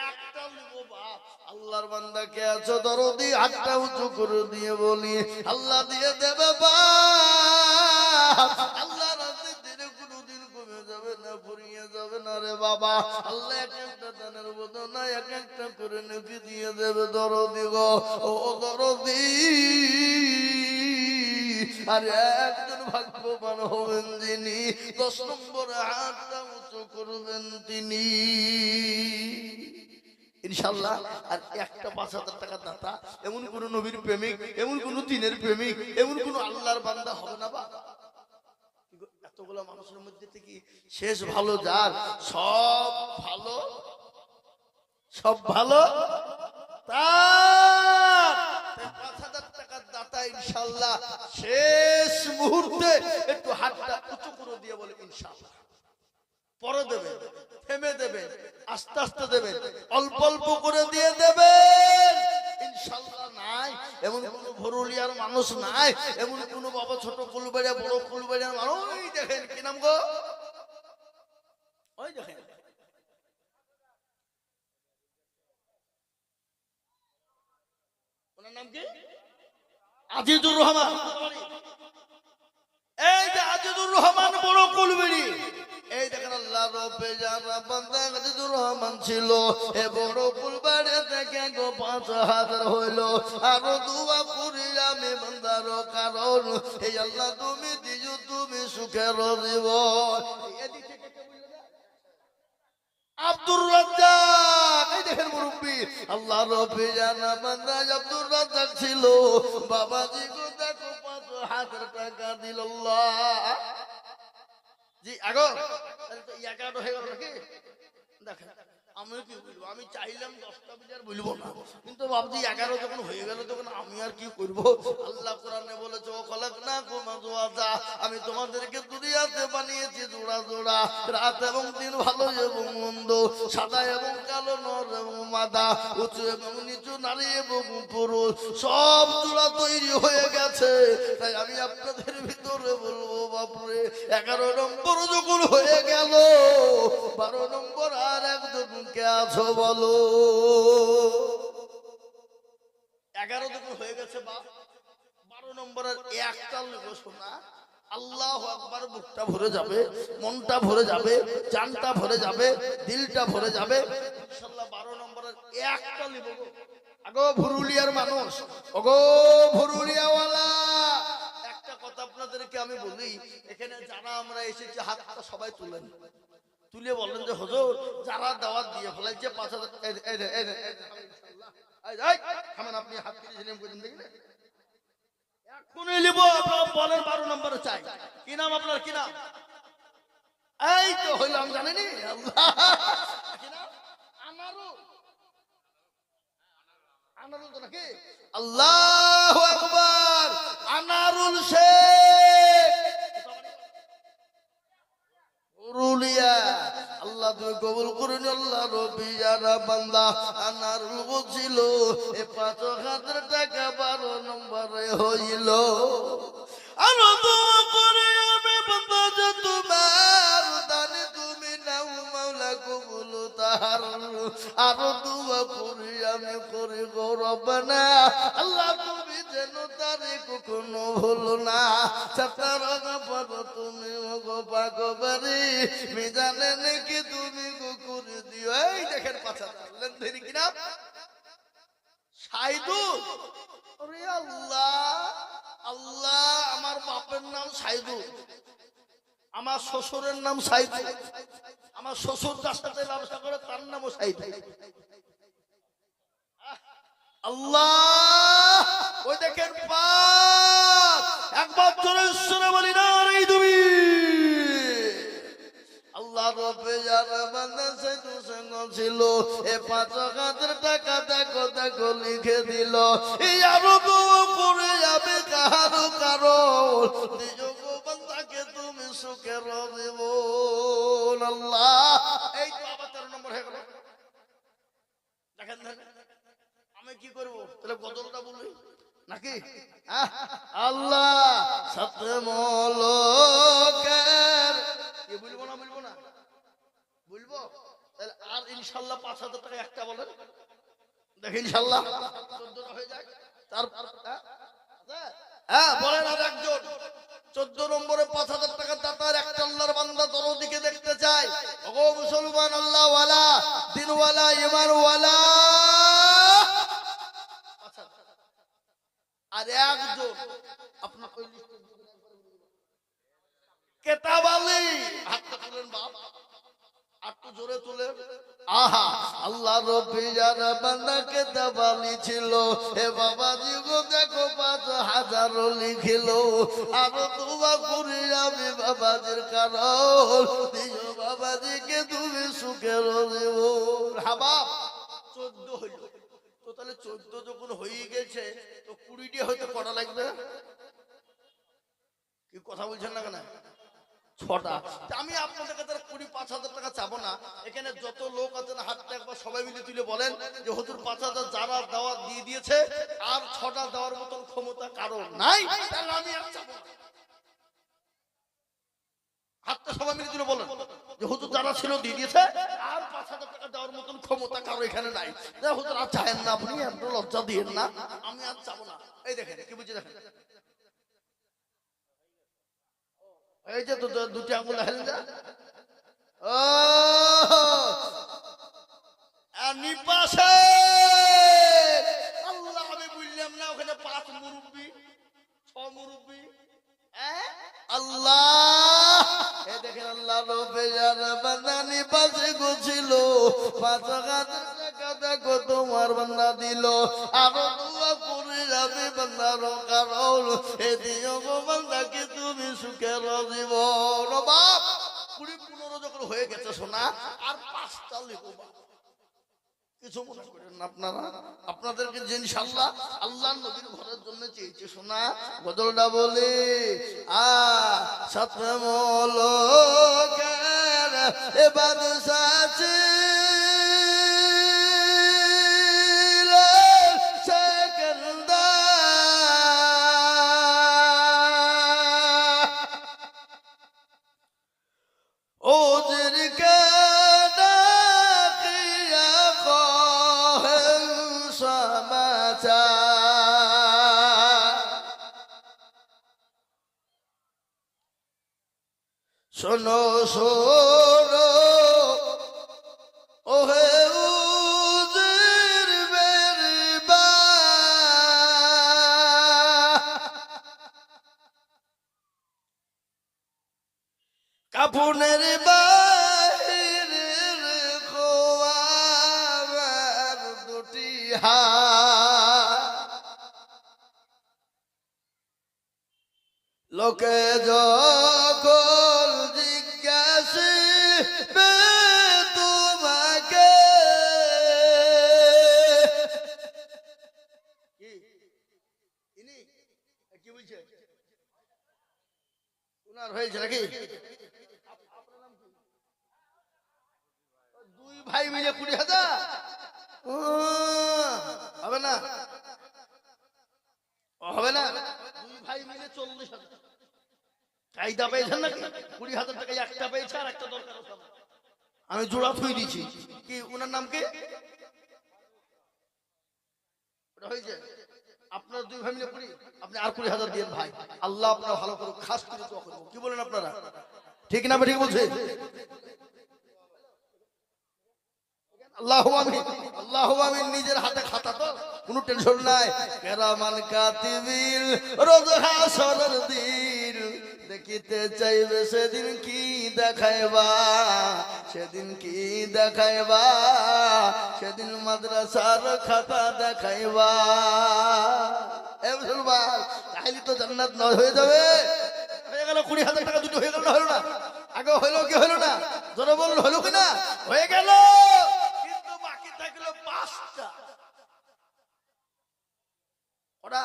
একটা লোক বাপ আল্লাহর বান্দা কে আছো দরদি, হাতটা উঁচু করে দিয়ে বলি আল্লাহ দিয়ে দেবে বাপ। আল্লাহ রাতে দিনে কোনদিন কমে যাবে না, ফুরিয়ে যাবে না রে বাবা। আল্লাহ এক একটা দানের বদলে এক একটা করে নেকি দিয়ে দেবে দরদি গো, ও দরদি। আর একজন ভাগ্যবান হবেন যিনি 10 নম্বরে হাতটা উঁচু করবেন তিনি ইনশাআল্লাহ। আর একটা 5,000 টাকা দাতা এমন কোন নবীর প্রেমিক, এমন কোন দিনের প্রেমিক, এমন কোন আল্লাহর বান্দা হবে না বা? এতগুলা মানুষের মধ্যে থেকে শেষ ভালো যার, সব ভালো সব ভালো তার 5,000 টাকার দাতা ইনশাআল্লাহ শেষ মুহূর্তে একটু হাতটা উঁচু করে দিয়ে বলে ইনশাআল্লাহ। পরে দেবেন, থেমে দেবেন, আস্তে আস্তে দেবেন, অল্প অল্প করে দিয়ে দেবেন ইনশাআল্লাহ। নাই এমন কোন ভরুলিয়ার মানুষ নাই, এমন কোন বাবা ছোট কুলবাড়িয়া বড় কুলবাড়িয়ার মানুষ। ওই দেখেন কি নাম গো? ওই দেখেন ওনার নাম কি? আজিজুর রহমান। এই যে আজিজুর রহমান বড় কুলবেড়ি। এই দেখেন আল্লাহ রব্বে যারা বান্দা আজিজুর রহমান ছিল এ বড় কুলবাড়ি থেকে গো 5,000 হইলো। আরো দোয়া করি আমি বান্দার কারণ এই আল্লাহ তুমি দিও তুমি সুখের জীবন। এদিক থেকে কে বলল না? আব্দুর রাজ্জাক। এই দেখেন মুরব্বি আল্লাহ রব্বে জানা বান্দা আব্দুর রাজ্জাক ছিল। বাবাজি গো দেখো 5,000 টাকা দিল আল্লাহ জি। আগো তাহলে তো 11 হয়ে গেল নাকি? দেখেন আমি কি বলবো, আমি চাইলাম 10টা বিজার বলবো না, কিন্তু ভাবছি 11 যখন হয়ে গেল তখন আমি আর কি করব। আল্লাহ কোরআনে বলেছে ও খলাকনাকুম আজওয়াজা, আমি তোমাদেরকে দুনিয়াতে বানিয়েছি জোড়া জোড়া, রাত এবং দিন, ভালো এবং মন্দ, সাদা এবং কালো, নর এবং মাদা, উঁচু এবং নিচু, নারী এবং পুরুষ, সব জোড়া তৈরি হয়ে গেছে। তাই আমি আপনাদের ভিতরে বলবো বাপরে 11 নম্বর যখন হয়ে গেল 12 নম্বর আর একজন কে আছো বলো? 11 যখন হয়ে গেছে বাপ, 12 নম্বরের একটা লোক শোনা আল্লাহু আকবার, বুকটা ভরে যাবে, মনটা ভরে যাবে, জানটা ভরে যাবে, দিলটা ভরে যাবে ইনশাআল্লাহ। 12 নম্বরের একটা লিব আগো ভুরুলিয়ার মানুষ, ওগো ভুরুলিয়াওয়ালা, একটা কথা আপনাদেরকে আমি বলি, এখানে যারা আমরা এসেছি হাতটা সবাই তুলেন, তুলে বলেন যে হুজুর যারা দাওয়াত দিয়ে ফেলাইছে 5,000 থামেন, আপনি হাত দিয়েছিলেন বুঝেন দেখি না, এখনই নিব। আপনার বলেন 12 নম্বরে চাই। কি নাম আপনার, কি নাম? এই তো হইলাম, জানেনি? আল্লাহ, কি নাম? আনারুল। আনারুল তো নাকি? আল্লাহু আকবার। আনারুল শেখ পুরুলিয়া। আল্লাহ তুমি কবুল করুন। আল্লাহ রবি যারা বান্দা আনারুল বলছিল এ 5,000 টাকা 12 নম্বরে হইল। আরো দোয়া করে আমি বান্দা যে তোমার দানে তুমি নাও মাওলা কবুল তাহার। আরো দোয়া করি আমি করি গো রব্বানা, আল্লাহ তুমি যেন তারে কখনো ভুলো না। ছাতার পর তুমি গো পাগবারি মিজানে নাকি তুমি গো করে দিও। এই দেখেন পাছা বললেন ধরি কিনা সাইদুল। আরে আল্লাহ, আল্লাহ, আমার বাপের নাম সাইদুল, আমার শ্বশুরের নাম সাইদুল, আমার শ্বশুর যার সাথে ব্যবসা করে তার নামও সাইদুল। আল্লাহ, ওই দেখেন পাপ। একবার জোরে ঈশ্বরে বলি না রে তুমি। আল্লাহ রবে যারা বান্দা সাইদুল সঙ্গ ছিল এ 5,000 টাকা দেখো দেখো লিখে দিল। এই আরো দোয়া করে যাবে কারো কারো নিজ গো বান্দাকে তুমি সুখের জীবন। আল্লাহ, এই তো আবার 13 নম্বর হয়ে গেল। দেখেন আমি কি করবো তাহলে গজলটা বলি নাকি? আল্লাহ সাথে মলকের কি বলবো না, বলবো না, বলবো তাহলে। আর ইনশাল্লাহ 5,000 টাকা একটা বলেন দেখি, ইনশাল্লাহ 14টা হয়ে যায়। তারপর হ্যাঁ বলেন আর একজন 14 নম্বরে 5,000 টাকা দাতার একটা আল্লাহর বান্দা দরদিকে দেখতে চাই। ওগো মুসলমান, আল্লাহ ওয়ালা, দিনওয়ালা, ইমানওয়ালা। আর একজন আপনার কেতাব আলী, হাতটা তুলেন বাপ, একটু জোরে তুলে। আহা, আল্লাহ রব্বি যারা বান্দা কেতাব আলী ছিল এ বাবাজি গো দেখো 5,000 লিখিল। আরো দোয়া করি আমি বাবাজির কারণ নিজ বাবাজিকে তুমি সুখের জীবন। হাবা 14 হইল তো, তাহলে 14 যখন হয়ে গেছে তো 20টি হয়তো করা লাগবে। কি কথা বলছেন না কেন? 6টা। আমি আপনাদের কাছে 25,000 টাকা চাবো না। এখানে যত লোক আছেন হাতটা একবার সবাই মিলে তুলে বলেন যে হুজুর 5,000 যারা দাওয়াত দিয়ে দিয়েছে আর 6টা দেওয়ার মতন ক্ষমতা কারণ নাই, তাহলে আমি আর চাবো না। হাতটা সবাই মিলে তুলে বলেন যে হুজুর যারা ছিল দিয়ে দিয়েছে আর 5,000 টাকা দেওয়ার মতন ক্ষমতা কারো এখানে নাই। হুজুর আর চাহেন না, আপনি এত লজ্জা দিয়েন না, আমি আর চাবো না। এই দেখেন কি বুঝি, দেখেন এই যে দুটি আঙুল হেলে যা। ও নিপাশে আল্লাহ, আমি বুঝলাম না ওখানে 5 মুরব্বি 6 মুরব্বি। আল্লাহ, এই দেখেন আল্লাহ রবে যারা বান্দা নিপাশে গোছিল 5,000 টাকা দেখো তোমার বান্দা দিল। আরো দোয়া করে যাবে বান্দার কারণ এ দিও গো বান্দাকে তুমি সুখের জীবন। বাপ 20-15 যখন হয়ে গেছে সোনা, আর 5টা লিখো বাপ। কিছু মনে করেন না আপনারা, আপনাদেরকে যে ইনশাআল্লাহ আল্লাহর নবীর ঘরের জন্য চেয়েছে সোনা। গজলটা বলি সাথে মলকের এ বাদশা ছিল সেকেন্দার ওদেরকে শোনো শোনো ওহে উজির বেরিবা কাপুনের বাহিরের খোয়ার দুটি হাত লোকে যখন জিজ্ঞাসিবে তোমাকে কি বলছে উনার হয়েছে নাকি দুই ভাই মিলে 20,000 হবে না হবে না দুই ভাই মিলে 40,000 কায়দা পেয়েছেন নাকি 20,000 টাকা একটা পেয়েছে আর একটা দরকার আমি জোড়া থুই দিয়েছি কি ওনার নাম কি ওটা হয়েছে আপনার দুই ভাই মিলে 20 আপনি আর 20,000 দিয়েন ভাই আল্লাহ আপনার ভালো করুক খাস করে দোয়া করব কি বলেন আপনারা ঠিক না ঠিক বলছে আল্লাহু আমিন আল্লাহু আমিন নিজের হাতে খাতা তো কোনো টেনশন নাই কেরামান কাতিবিল রোজ হাসরের দিন দেখিতে চাইবে সেদিন কি দেখাইবা সেদিন কি দেখাইবা সেদিন মাদ্রাসার খাতা দেখাইবা এ মুসলমান তাহলে তো জান্নাত নয় হয়ে যাবে হয়ে গেল 20,000 টাকা দুটো হয়ে গেল না হলো না আগে হলো কি হলো না জোরে বলুন হলো কি না হয়ে গেল কিন্তু বাকি থাকলো 5টা ওরা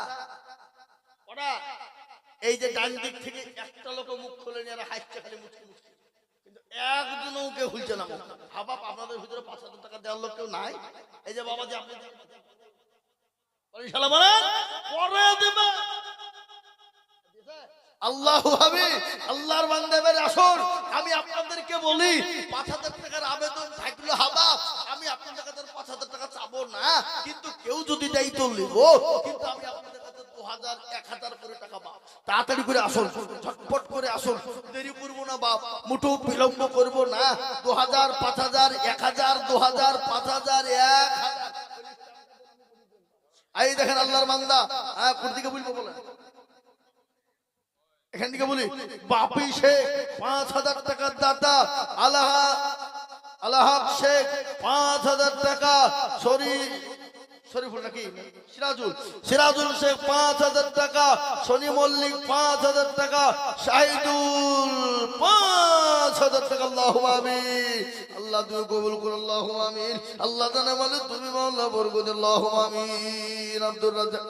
ওরা এই যে ডান দিক থেকে একটা লোক মুখ খুলে নিয়ে হাসছে খালি মুখ কিন্তু একজনও কেউ খুলছে না ভাবা আপনাদের ভিতরে 5,000 টাকা দেওয়ার লোক কেউ নাই এই যে বাবা যে আপনি পরে দেবে আল্লাহু হাবি আল্লাহর বান্দা বের আসুন আমি আপনাদেরকে বলি 5,000 টাকার আবেদন থাকলে হাবা আমি আপনাদের কাছে 5,000 টাকা চাবো না কিন্তু কেউ যদি দেয় তো নিব কিন্তু আমি আপনাদের কাছে 2,000 1,000 করে টাকা পাবো তাড়াতাড়ি করে আসুন ঝটপট করে আসুন দেরি করব না বাপ মুঠো বিলম্ব করব না 2,000 5,000 1,000 2,000 5,000 1,000 এই দেখেন আল্লাহর বান্দা কোন দিকে বলবো বলেন এখান থেকে বলি বাপি শেখ 5,000 টাকার দাতা আল্লাহ শেখ 5,000 টাকা শরীফুল নাকি সিরাজুল শেখ 5,000 টাকা শনি মল্লিক 5,000 টাকা শাহিদুল 5,000 টাকা আল্লাহু আমিন আল্লাহ তুমি কবুল করো আল্লাহু আমিন আল্লাহ জানে বলে তুমি মাওলা বরকত আল্লাহু আমিন আব্দুর রাজ্জাক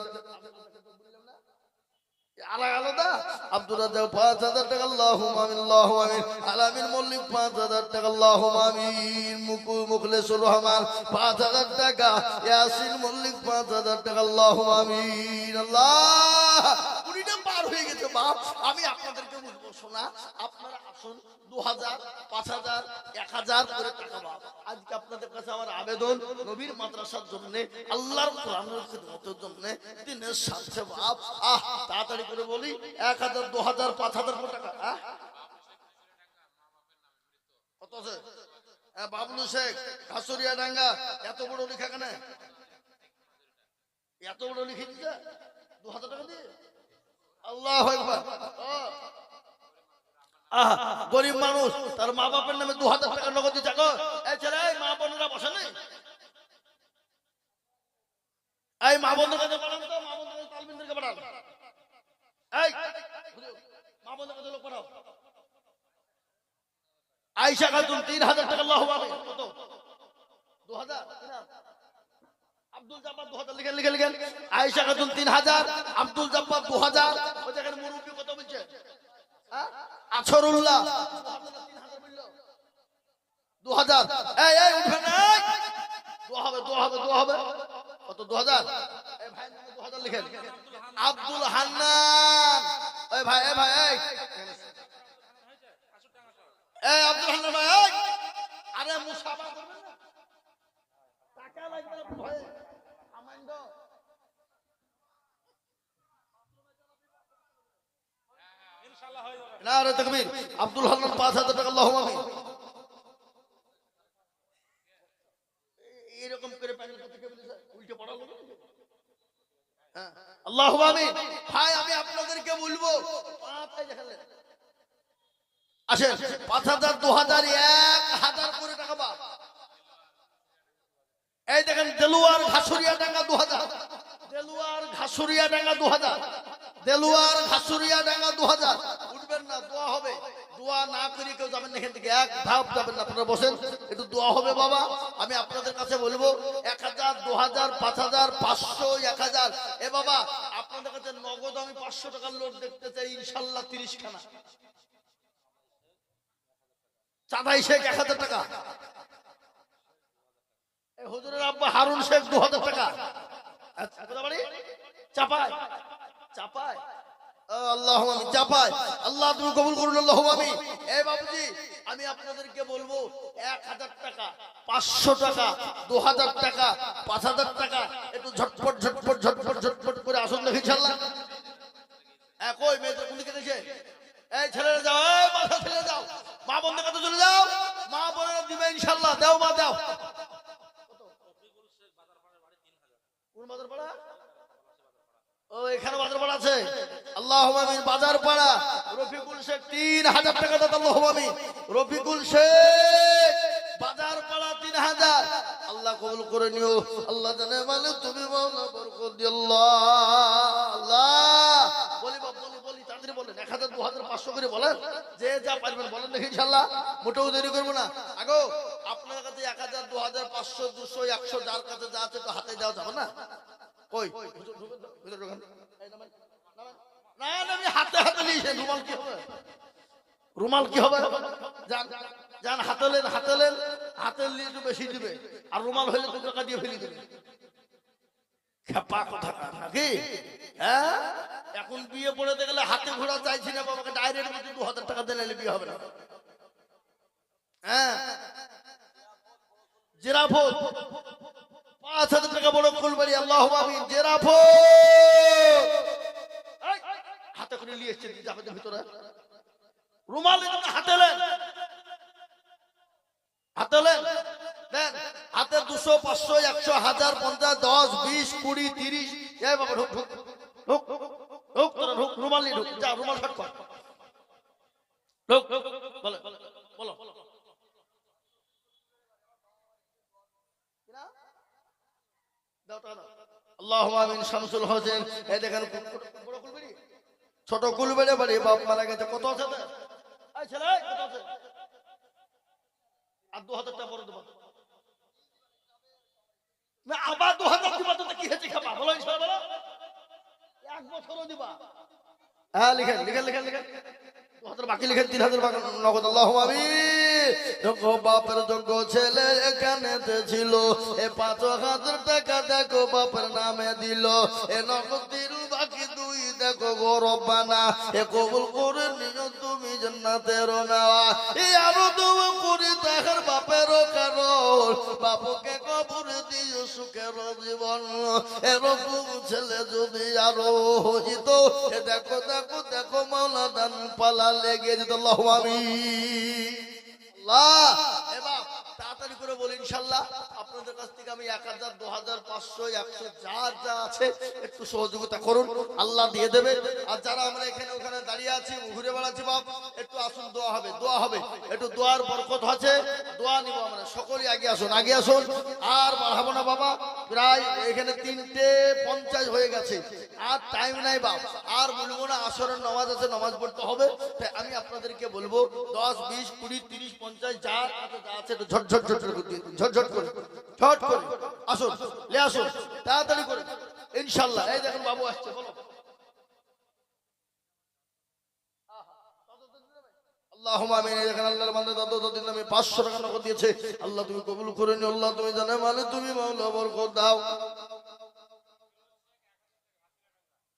আলাদা আব্দুর রাজ্জাক 5,000 টাকা আল্লাহু আমিন আল্লাহু আমিন আলামিন মল্লিক 5,000 টাকা আল্লাহু আমিন মুখলেসুর রহমান 5,000 টাকা ইয়াসিন মল্লিক 5,000 টাকা আল্লাহু আমিন আল্লাহ কুড়িটা পার হয়ে গেছে বাপ আমি আপনাদেরকে বলবো শোনা আপনারা আসুন 2,000 5,000 1,000 করে টাকা বাপ আজকে আপনাদের কাছে আমার আবেদন নবীর মাদ্রাসার জন্য আল্লাহর কোরআনের খিদমতের জন্য দিনের সাথে বাপ তাড়াতাড়ি করে বলি 1,000 2,000 5,000 টাকা কত আছে বাবলু শেখ কাসুরিয়া ডাঙ্গা এত বড় লেখা কেন এত বড় লিখে দিচ্ছে 2,000 টাকা দিয়ে আল্লাহু আকবার গরিব মানুষ তার মা বাপের নামে 2,000 টাকা নগদ দিচ্ছে গো এই ছেলে মা বোনেরা বসে নেই এই মা বোনদের কাছে পাঠান তো মা বোনদের কাছে তালবিনদেরকে পাঠান এই মা বোনদের কাছে লোক পাঠাও আয়েশা খাতুন 3,000 টাকা আল্লাহু আমিন কত 2,000 আব্দুল জব্বার 2,000 লিখেন আয়েশা খাতুন 3,000 আব্দুল জব্বার 2,000 ওই দেখেন মুরব্বি কত বলছে আছরুল্লাহ 2,000 এই উঠবেন এই দোয়া হবে কত 2,000 এই ভাই 2,000 লিখেন আব্দুল হান্নান এই ভাই এই আব্দুল হান্নান ভাই আরে মুসাফা করবেন না টাকা লাগবে ভয়ে আমাইন্দ ইনশাআল্লাহ হয়ে যাবে নারে তাকবীর আব্দুল হান্নান 5,000 টাকা আল্লাহু আমিন এরকম করে প্যানেল থেকে উল্টে পড়ালো আল্লাহু আমিন ভাই আমি আপনাদেরকে বলবো আসেন 5,000 2,000 1,000 করে টাকা পাও এই দেখেন দেলুয়ার ঘাসুরিয়া ডাঙ্গা 2,000 দেলুয়ার ঘাসুরিয়া ডাঙ্গা 2,000 দেলুয়ার ঘাসুরিয়া ডাঙ্গা 2000 উঠবেন না, দোয়া হবে। দোয়া না করে কেউ যাবেন না এখান থেকে, এক ধাপ যাবেন না। আপনারা বসেন, একটু দোয়া হবে বাবা। আমি আপনাদের কাছে বলবো 1000, 2000, 5000, 500, 1000। এ বাবা আপনাদের কাছে নগদ আমি 500 টাকার নোট দেখতে চাই ইনশাআল্লাহ 30 খানা। চাঁদাই শেখ 1000 টাকা, এই হুজুরের আব্বা হারুন শেখ 2000 টাকা। আচ্ছা কোথা বাড়ি? চাপায়। চাপায়, আল্লাহ আমিন। চাপায়, আল্লাহ তুমি কবুল করুন, আল্লাহ আমিন। এই বাবুজি আমি আপনাদেরকে বলবো 1000 টাকা, 500 টাকা, 2000 টাকা, 5000 টাকা, একটু ঝটপট ঝটপট ঝটপট ঝটপট করে আসুন দেখি ইনশাআল্লাহ। কই মেয়েদের কোনদিকে দেখে? এই ছেলেরা যাও, এই মাথা ছেলে যাও, মা বোনদের কাছে চলে যাও, মা বোনেরা দিবে ইনশাআল্লাহ। দাও মা দাও। কোন বাজার পাড়া? ও এখানে বাজার পাড়া আছে। আল্লাহুম্মা আমিন। বাজার পাড়া রফিকুল শেখ 3000 টাকা দাও, আল্লাহুম্মা আমিন। রফিকুল শেখ বাজার পাড়া 3000। আল্লাহ কবুল করে নিও। আল্লাহ জানে মানে তুমি মাওলা বরকত দিও আল্লাহ। আল্লাহ বলি বাপ, বলি তাড়াতাড়ি বলেন। 1000, 2000, 500 করে বলেন, যে যা পারবেন বলেন দেখি ইনশাআল্লাহ। মোটেও দেরি করব না। আগো আপনার কাছে 1000, 2000, 500, 200, 100 যার কাছে যা আছে তো হাতে দেওয়া যাবে না? কই ভিতরে ঢোকেন। না না আমি হাতে হাতে নিয়েছি। রুমাল কি হবে? রুমাল কি হবে? যান যান হাতে লেন, হাতে লেন। হাতে নিয়ে একটু বেশি দিবে, আর রুমাল হইলে 2 টাকা দিয়ে ফেলে দিবে। খেপা কথা নাকি? হ্যাঁ এখন বিয়ে পড়াতে গেলে হাতে ঘোড়া চাইছি না বাবাকে, ডাইরেক্ট 2000 টাকা দিলে বিয়ে হবে না। হ্যাঁ জিরাফত 5000 টাকা বড় ফুলবাড়ি, আল্লাহুম্মা আমিন। জিরাফত হাতে করে নিয়ে এসেছে জিরাফতের ভিতরে। রুমাল হাতে লেন, হাতে লেন, দেন হাতে 200, 500, 100, 1000, 50, 10, 20, 20, 30। এই বাবা ঢুক ঢুক ঢুক ঢুক, তোরা ঢুক, রুমাল নিয়ে ঢুক, যা রুমাল শট কর, ঢুক বলে বলো। আল্লাহুম্মা আমিন। শামসুল হোসেন এই দেখেন বড় কুলবাড়ি, ছোট কুলবাড়ি বাড়ি, বাপ মারা গেছে। কত আছে? এই ছেলে কত আছে? আর 2000 টাকা বড় দেব না, আবার 2000 দিবা তো কি হয়েছে? খাবা বলো ইনশাআল্লাহ, বলো 1 বছরও দিবা। হ্যাঁ লিখেন লিখেন লিখেন লিখেন। 2000 বাকি লিখেন, 3000 বাকি নগদ। আল্লাহুম্মা আমিন। দেখো বাপের যোগ্য ছেলে এখানে ছিল, এ 5000 টাকা দেখো বাপের নামে দিল। এ নগদের বাকি 2 দেখো গরবানা, এ কবুল করে নিও তুমি জান্নাতের মেওয়া। এই আরো দোয়া করি তাহার বাপের কারণ, বাপকে কবর দিও সুখের জীবন। এরকম ছেলে যদি আরো হইত, এ দেখো দেখো দেখো মাওলা দান পালা লেগে যেত। আল্লাহুম্মা আমিন। আল্লাহ এবার তাড়াতাড়ি করে বলি ইনশাআল্লাহ। আপনাদের কাছ থেকে আমি 1000, 2000, 500, 100 যা আছে একটু সহযোগিতা করুন, আল্লাহ দিয়ে দেবে। আর যারা আমরা এখানে ওখানে দাঁড়িয়ে আছি, ঘুরে বেড়াচ্ছি, বাপ একটু আসুন, দোয়া হবে, দোয়া হবে। একটু দোয়ার বরকত আছে, দোয়া নিব আমরা সকলেই। আগে আসুন, আগে আসুন। আর বাড়াবো না বাবা, প্রায় এখানে 3:50 হয়ে গেছে, আর টাইম নাই বাপ। আর বলবো না, আসরের নামাজ আছে, নামাজ পড়তে হবে। তাই আমি আপনাদেরকে বলবো 10, 20, 20, 30, 50 যা আছে একটু ঝট ঝট ঝট ঝট করে ঝট করে আসুন, লে আসুন তাড়াতাড়ি করে ইনশাআল্লাহ। এই দেখুন বাবু আসছে, বলো আল্লাহুম্মা আমিন। দেখেন আল্লাহর বান্দা দাদু দাদির নামে 500 টাকা নগদ দিয়েছে। আল্লাহ তুমি কবুল করে নিও। আল্লাহ তুমি জানে মানে তুমি মাওলা বরকত দাও।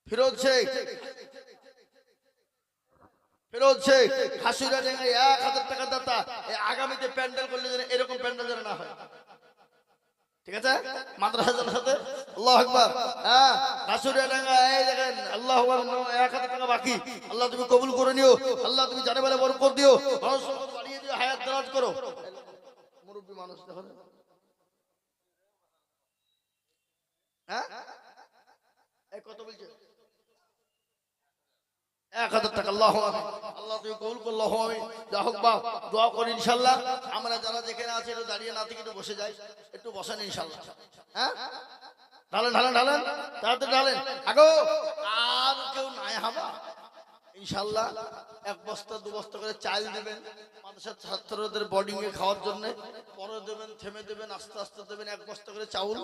ফিরোজ শেখ, ফিরোজ শেখ হাসিরা ডেঙ্গা 1000 টাকা দাতা। আগামীতে প্যান্ডেল করলে যেন এরকম প্যান্ডেল যেন না হয়, ঠিক আছে? মাদ্রাসা সাথে আল্লাহু আকবার। হ্যাঁ হাসিরা ডেঙ্গা এই দেখেন আল্লাহু আকবার, 1000 টাকা বাকি। আল্লাহ তুমি কবুল করে নিও। আল্লাহ তুমি জানে বলে বরকত দিও, মানুষ বাড়িয়ে দিও, হায়াত দারাজ করো। মুরব্বি মানুষ দেখো, হ্যাঁ এই কত বলছে? 1000 টাকা। আল্লাহু আকবার। আল্লাহ তুমি কবুল করো, আল্লাহু আমিন। যা হোক বাপ দোয়া করি ইনশাআল্লাহ। আমরা যারা যেখানে আছি একটু দাঁড়িয়ে না থেকে একটু বসে যাই, একটু বসেন ইনশাআল্লাহ। হ্যাঁ ঢালেন ঢালেন ঢালেন, তাড়াতাড়ি ঢালেন। আগো আর কেউ নাই হাবা ইনশাআল্লাহ 1 বস্তা 2 বস্তা করে চাল দেবেন মাদ্রাসার ছাত্রদের বোর্ডিং এ খাওয়ার জন্য, পরে দেবেন, থেমে দেবেন, আস্তে আস্তে দেবেন 1 বস্তা করে চাউল।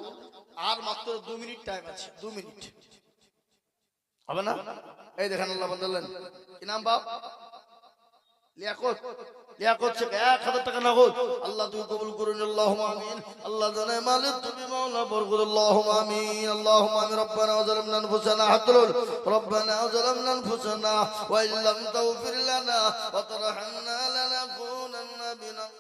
আর মাত্র 2 মিনিট টাইম আছে, 2 মিনিট হবে না? এই দেখেন আল্লাহ বললেন কি নাম বাপ? লিয়াকত। লিয়াকত থেকে 1000 টাকা নগদ। আল্লাহ তুমি কবুল করুন, আল্লাহুম্মা আমিন। আল্লাহ জানে মালিক তুমি মাওলা বরকত, আল্লাহুম্মা আমিন। আল্লাহুম্মা আমিন। রব্বানা ওয়া যালামনা আনফুসানা হাদরুল রব্বানা ওয়া যালামনা আনফুসানা ওয়া ইল্লাম তাগফির লানা ওয়া তারহামনা লানাকুনান্না মিনাল